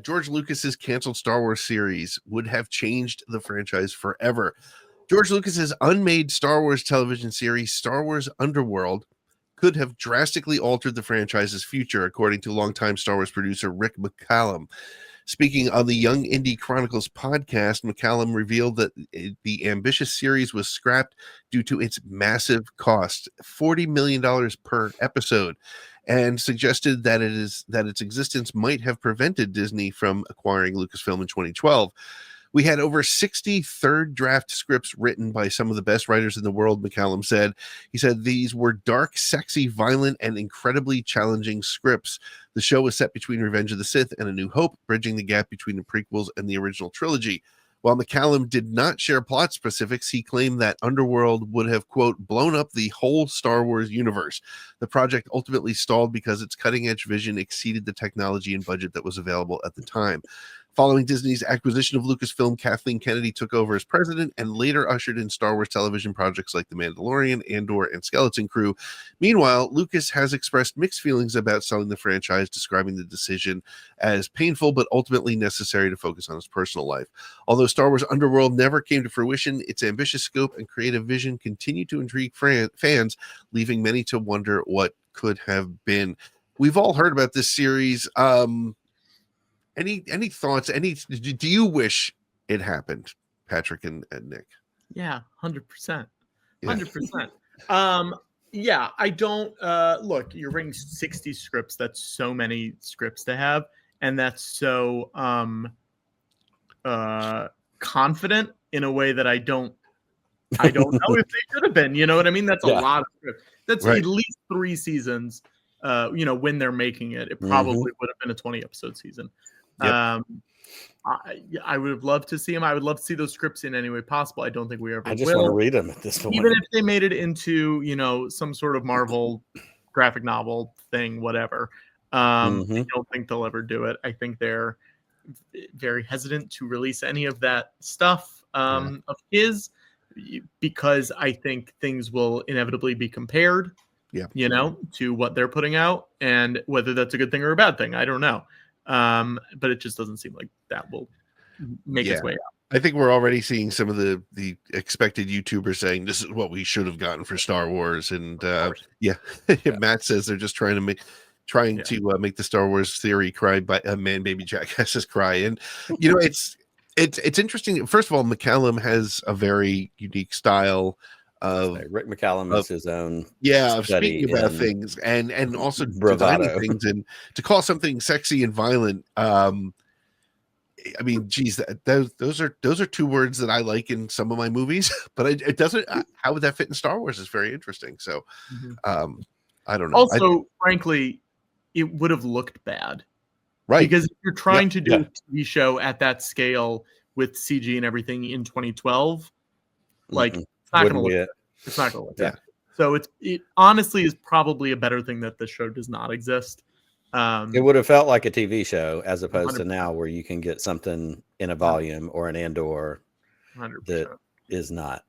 George Lucas's canceled Star Wars series would have changed the franchise forever. George Lucas's unmade Star Wars television series, Star Wars Underworld, could have drastically altered the franchise's future, according to longtime Star Wars producer Rick McCallum. Speaking on the Young Indie Chronicles podcast, McCallum revealed that the ambitious series was scrapped due to its massive cost, $40 million per episode, and suggested that its existence might have prevented Disney from acquiring Lucasfilm in 2012. We had over 60 third draft scripts written by some of the best writers in the world, McCallum said. He said these were dark, sexy, violent, and incredibly challenging scripts. The show was set between Revenge of the Sith and A New Hope, bridging the gap between the prequels and the original trilogy. While McCallum did not share plot specifics, he claimed that Underworld would have, quote, blown up the whole Star Wars universe. The project ultimately stalled because its cutting-edge vision exceeded the technology and budget that was available at the time. Following Disney's acquisition of Lucasfilm, Kathleen Kennedy took over as president and later ushered in Star Wars television projects like The Mandalorian, Andor, and Skeleton Crew. Meanwhile, Lucas has expressed mixed feelings about selling the franchise, describing the decision as painful but ultimately necessary to focus on his personal life. Although Star Wars Underworld never came to fruition, its ambitious scope and creative vision continue to intrigue fans, leaving many to wonder what could have been. We've all heard about this series. Any thoughts? Do you wish it happened, Patrick and Nick? Yeah, 100%. 100%. Yeah, I don't look, you're writing 60 scripts. That's so many scripts to have, and that's so confident in a way that I don't know if they should have been. You know what I mean? That's a lot of scripts. That's at least 3 seasons. When they're making it, it probably would have been a 20 episode season. Yep. I would have loved to see them. I would love to see those scripts in any way possible. I don't think we ever will. I just want to read them at this point. Even if they made it into, some sort of Marvel graphic novel thing, whatever. I don't think they'll ever do it. I think they're very hesitant to release any of that stuff of his, because I think things will inevitably be compared, to what they're putting out, and whether that's a good thing or a bad thing, I don't know. But it just doesn't seem like that will make its way out. I think we're already seeing some of the expected YouTubers saying this is what we should have gotten for Star Wars, and Matt says they're just trying to make the Star Wars theory cry by man baby jackasses cry, and it's interesting. First of all, McCallum has a very unique style. Rick McCallum is his own. Yeah, of speaking about things and also designing things, and to call something sexy and violent. I mean, geez, those are 2 words that I like in some of my movies, but it doesn't. How would that fit in Star Wars? Is very interesting. So, I don't know. Also, frankly, it would have looked bad, right? Because if you're trying to do a TV show at that scale with CG and everything in 2012, like. It's not going to look good. So it honestly is probably a better thing that the show does not exist. It would have felt like a TV show as opposed 100%. To now where you can get something in a volume or an Andor 100%. That is not.